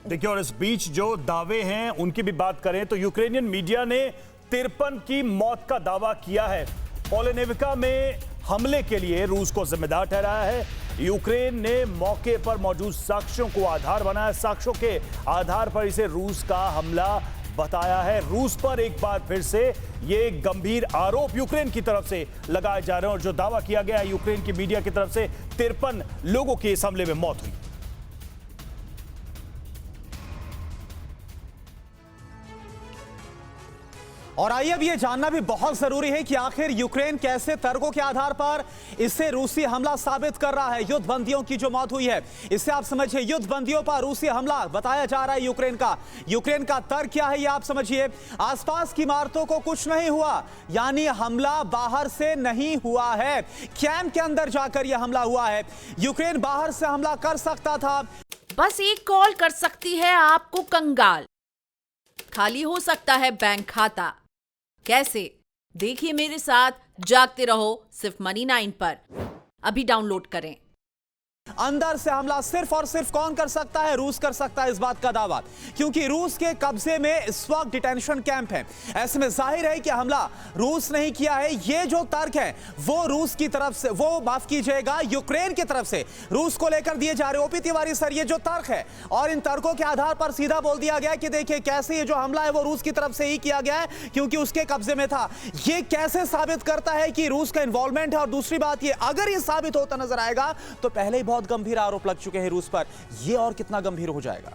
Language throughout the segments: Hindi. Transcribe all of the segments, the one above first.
देखिए, और इस बीच जो दावे हैं उनकी भी बात करें तो यूक्रेनियन मीडिया ने 53 की मौत का दावा किया है। पोलेनेविका में हमले के लिए रूस को जिम्मेदार ठहराया है। यूक्रेन ने मौके पर मौजूद साक्ष्यों को आधार बनाया, साक्ष्यों के आधार पर इसे रूस का हमला बताया है। रूस पर एक बार फिर से ये गंभीर आरोप यूक्रेन की तरफ से लगाए जा रहे हैं और जो दावा किया गया है यूक्रेन की मीडिया की तरफ से 53 लोगों की इस हमले में मौत हुई। और आइए अब ये जानना भी बहुत जरूरी है कि आखिर यूक्रेन कैसे तर्कों के आधार पर इससे रूसी हमला साबित कर रहा है। युद्ध बंदियों की जो मौत हुई है, इससे आप समझिए युद्ध बंदियों पर रूसी हमला बताया जा रहा है यूक्रेन का तर्क क्या है ये आप समझिए। आसपास की इमारतों को कुछ नहीं हुआ, यानी हमला बाहर से नहीं हुआ है, कैंप के अंदर जाकर यह हमला हुआ है। यूक्रेन बाहर से हमला कर सकता था, बस एक कॉल कर सकती है आपको कंगाल, खाली हो सकता है बैंक खाता। कैसे? देखिए मेरे साथ, जागते रहो सिर्फ मनी 9 पर। अभी डाउनलोड करें। अंदर से हमला सिर्फ और सिर्फ कौन कर सकता है? रूस कर सकता है इस बात का दावा, क्योंकि रूस के कब्जे में इस वक्त डिटेंशन कैंप है। ऐसे में जाहिर है कि हमला रूस नहीं किया है। ये जो तर्क है वो रूस की तरफ से, वो माफ कीजिएगा यूक्रेन की तरफ से रूस को लेकर दिए जा रहे। ओपी तिवारी सर, ये जो तर्क है और इन तर्कों के आधार पर सीधा बोल दिया गया कि देखिए कैसे ये जो हमला है वो रूस की तरफ से ही किया गया है क्योंकि उसके कब्जे में था। ये कैसे साबित करता है कि रूस का इन्वॉल्वमेंट है? और दूसरी बात ये, अगर ये साबित होता नजर आएगा तो पहले ही बहुत गंभीर आरोप लग चुके हैं रूस पर, ये और कितना गंभीर हो जाएगा?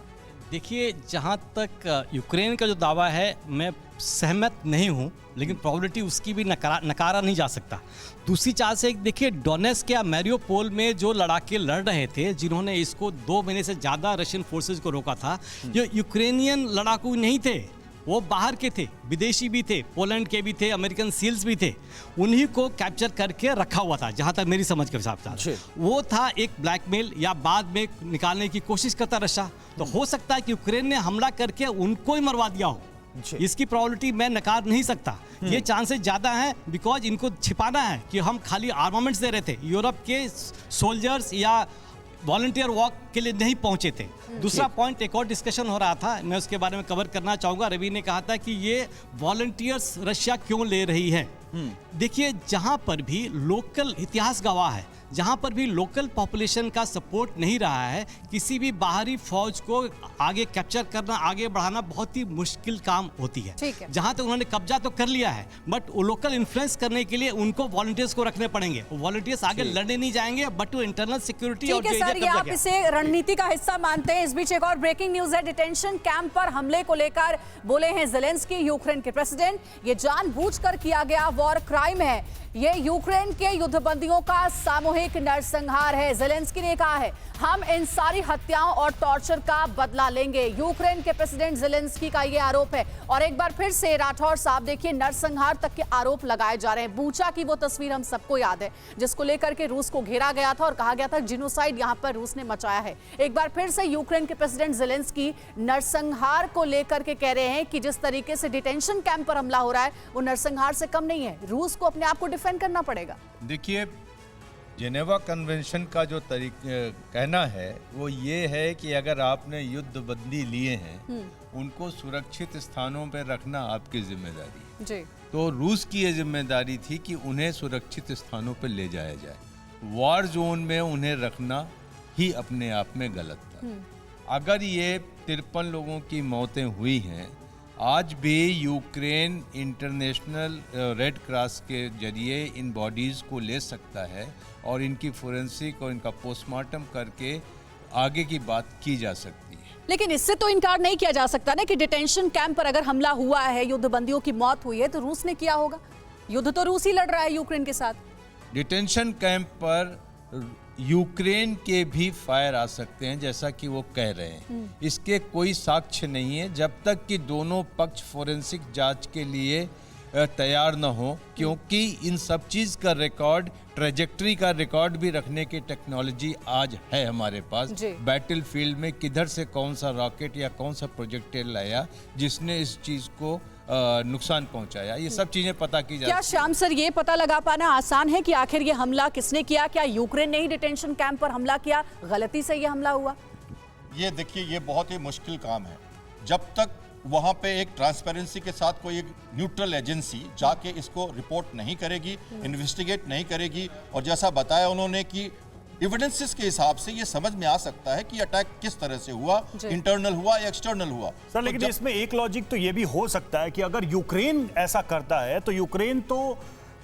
देखिए, जहां तक यूक्रेन का जो दावा है मैं सहमत नहीं हूं, लेकिन प्रोबेबिलिटी उसकी भी नकारा नहीं जा सकता। दूसरी चाल से देखिए, डोनेट्स्क या मैरियोपोल में जो लड़ाके लड़ रहे थे, जिन्होंने इसको 2 महीने से ज़्यादा रशियन फोर्सेज को रोका था, जो यूक्रेनियन लड़ाकू नहीं थे, वो बाहर के थे, विदेशी भी थे, पोलैंड के भी थे, अमेरिकन सील्स भी थे, उन्हीं को कैप्चर करके रखा हुआ था। जहां तक मेरी समझ के हिसाब से वो था एक ब्लैकमेल या बाद में निकालने की कोशिश करता रशिया। तो हो सकता है कि यूक्रेन ने हमला करके उनको ही मरवा दिया हो, इसकी प्रोबेबिलिटी मैं नकार नहीं सकता। ये चांसेस ज़्यादा हैं, बिकॉज इनको छिपाना है कि हम खाली आर्मामेंट्स दे रहे थे, यूरोप के सोल्जर्स या वॉलंटियर वॉक के लिए नहीं पहुंचे थे। दूसरा पॉइंट, एक और डिस्कशन हो रहा था, मैं उसके बारे में कवर करना चाहूँगा। रवि ने कहा था कि ये वॉलंटियर्स रशिया क्यों ले रही है। देखिए, जहाँ पर भी लोकल इतिहास गवाह है, जहाँ पर भी लोकल पॉपुलेशन का सपोर्ट नहीं रहा है, किसी भी बाहरी फौज को आगे कैप्चर करना, आगे बढ़ाना बहुत ही मुश्किल काम होती है। जहाँ तक उन्होंने कब्जा तो कर लिया है, बट लोकल इन्फ्लुएंस करने के लिए उनको वॉलंटियर्स को रखने पड़ेंगे। वॉलंटियर्स आगे लड़ने नहीं जाएंगे, बट वो इंटरनल सिक्योरिटी और आप इसे रणनीति का हिस्सा मानते हैं। इस बीच एक और ब्रेकिंग न्यूज है। डिटेंशन कैंप पर हमले को लेकर बोले हैं ज़ेलेंस्की, यूक्रेन के प्रेसिडेंट। ये जानबूझकर किया गया वॉर क्राइम है, ये यूक्रेन के युद्धबंदियों का सामूहिक नरसंहार है। ज़ेलेंस्की ने कहा है, हम इन सारी हत्याओं और टॉर्चर का बदला लेंगे। यूक्रेन के प्रेसिडेंट ज़ेलेंस्की का ये आरोप है। और एक बार फिर से राठौर साहब, देखिए नरसंहार तक के आरोप लगाए जा रहे हैं। बूचा की वो तस्वीर हम सबको याद है, जिसको लेकर के रूस को घेरा गया था और कहा गया था जिनोसाइड यहां पर रूस ने मचाया है। एक बार फिर से यूक्रेन के प्रेसिडेंट ज़ेलेंस्की नरसंहार को लेकर के कह रहे हैं कि जिस तरीके से डिटेंशन कैंप पर हमला हो रहा है वो नरसंहार से कम नहीं है। रूस को अपने आप को डिफेंड करना पड़ेगा। देखिए, जेनेवा कन्वेंशन का जो कहना है वो ये है कि अगर आपने युद्ध बंदी लिए हैं, उनको सुरक्षित स्थानों पर रखना आपकी जिम्मेदारी है। तो रूस की ये जिम्मेदारी थी कि उन्हें सुरक्षित स्थानों पर ले जाया जाए। वॉर जोन में उन्हें रखना ही अपने आप में गलत था। अगर ये 53 लोगों की मौतें हुई हैं, आज भी यूक्रेन इंटरनेशनल रेड क्रॉस के जरिए इन बॉडीज़ को ले सकता है और इनकी फोरेंसिक और इनका पोस्टमार्टम करके आगे की बात की जा सकती है। लेकिन इससे तो इनकार नहीं किया जा सकता ना कि डिटेंशन कैंप पर अगर हमला हुआ है, युद्धबंदियों की मौत हुई है, तो रूस ने किया होगा। युद्ध तो रूस ही लड़ रहा है यूक्रेन के साथ। डिटेंशन कैंप पर यूक्रेन के भी फायर आ सकते हैं, जैसा कि वो कह रहे हैं। इसके कोई साक्ष्य नहीं है जब तक कि दोनों पक्ष फोरेंसिक जांच के लिए तैयार न हो, क्योंकि इन सब चीज़ का रिकॉर्ड, ट्रेजेक्ट्री का रिकॉर्ड भी रखने की टेक्नोलॉजी आज है हमारे पास। बैटल फील्ड में किधर से कौन सा रॉकेट या कौन सा प्रोजेक्टाइल आया जिसने इस चीज़ को नुकसान पहुंचाया, ये सब चीजें पता की जाती। क्या श्याम सर ये पता लगा पाना आसान है कि आखिर ये हमला किसने किया? क्या यूक्रेन ने ही डिटेंशन कैंप पर हमला किया, गलती से ये हमला हुआ? ये देखिए, ये बहुत ही मुश्किल काम है। जब तक वहाँ पे एक ट्रांसपेरेंसी के साथ कोई एक न्यूट्रल एजेंसी जाके इसको रिपोर्ट नहीं करेगी, इन्वेस्टिगेट नहीं करेगी, और जैसा बताया उन्होंने कि एविडेंसेस के हिसाब से ये समझ में आ सकता है कि अटैक किस तरह से हुआ, इंटरनल हुआ या एक्सटर्नल हुआ। सर, लेकिन इसमें एक लॉजिक तो ये भी हो सकता है कि अगर यूक्रेन ऐसा करता है तो यूक्रेन तो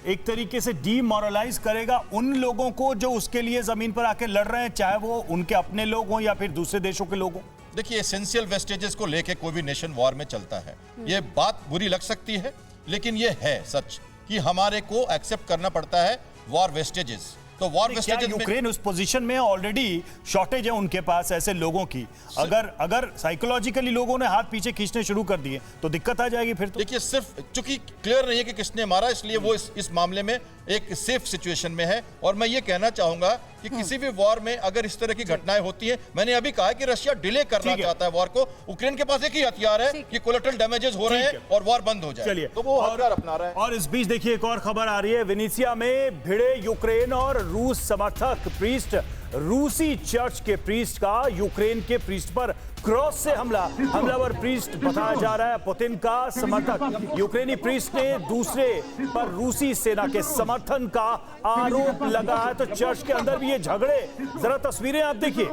एक तरीके से डीमोरलाइज करेगा उन लोगों को जो उसके लिए जमीन पर आके लड़ रहे हैं, चाहे वो उनके अपने लोग हों या फिर दूसरे देशों के लोग हों। देखिए, एसेंशियल वेस्टेजेस को लेके कोई भी नेशन वॉर में चलता है। ये बात बुरी लग सकती है, लेकिन ये है सच कि हमारे को एक्सेप्ट करना पड़ता है वॉर वेस्टेजेस। तो वॉर वेस्टेजेस यूक्रेन उस पोजीशन में ऑलरेडी शॉर्टेज है उनके पास ऐसे लोगों की। अगर साइकोलॉजिकली लोगों ने हाथ पीछे खींचने शुरू कर दिए तो दिक्कत आ जाएगी फिर तो। देखिए, सिर्फ चूंकि क्लियर नहीं है कि किसने मारा, इसलिए वो इस मामले में एक सेफ सिचुएशन में है। और मैं ये कहना चाहूंगा कि किसी भी वॉर में अगर इस तरह की घटनाएं होती हैं, मैंने अभी कहा कि रशिया डिले करना चाहता है वॉर को। यूक्रेन के पास एक ही हथियार है कि कोलेटरल डैमेजेस हो रहे हैं और वॉर बंद हो जाए। चलिए, तो वो हथियार अपना रहा है। और इस बीच देखिए एक और खबर आ रही है। वेनेसिया में भिड़े यूक्रेन और रूस समर्थक प्रीस्ट। रूसी चर्च के प्रीस्ट का यूक्रेन के प्रीस्ट पर क्रॉस से हमलावर प्रीस्ट बताया जा रहा है पुतिन का समर्थक। यूक्रेनी प्रीस्ट ने दूसरे पर रूसी सेना के समर्थन का आरोप लगाया है। तो चर्च के अंदर भी ये झगड़े, जरा तस्वीरें आप देखिए।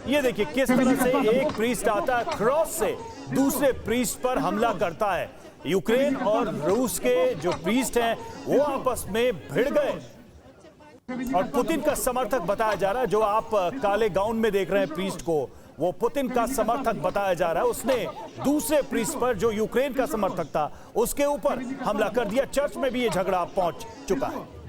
ये देखिए किस तरह से एक प्रीस्ट आता है क्रॉस से दूसरे प्रीस्ट पर हमला करता है। यूक्रेन और रूस के जो प्रीस्ट हैं वो आपस में भिड़ गए और पुतिन का समर्थक बताया जा रहा है। जो आप काले गाउन में देख रहे हैं प्रीस्ट को, वो पुतिन का समर्थक बताया जा रहा है। उसने दूसरे प्रीस्ट पर जो यूक्रेन का समर्थक था उसके ऊपर हमला कर दिया। चर्च में भी ये झगड़ा पहुंच चुका है।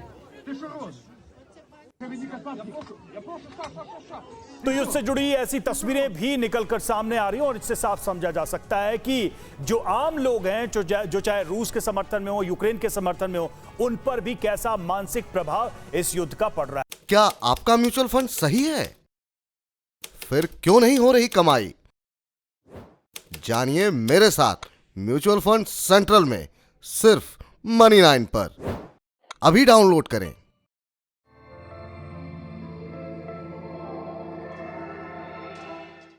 तो युद्ध से जुड़ी ऐसी तस्वीरें भी निकलकर सामने आ रही हैं और इससे साफ समझा जा सकता है कि जो आम लोग हैं, जो चाहे रूस के समर्थन में हो, यूक्रेन के समर्थन में हो, उन पर भी कैसा मानसिक प्रभाव इस युद्ध का पड़ रहा है। क्या आपका म्यूचुअल फंड सही है? फिर क्यों नहीं हो रही कमाई? जानिए मेरे साथ म्यूचुअल फंड सेंट्रल में सिर्फ मनी 9 पर। अभी डाउनलोड करें।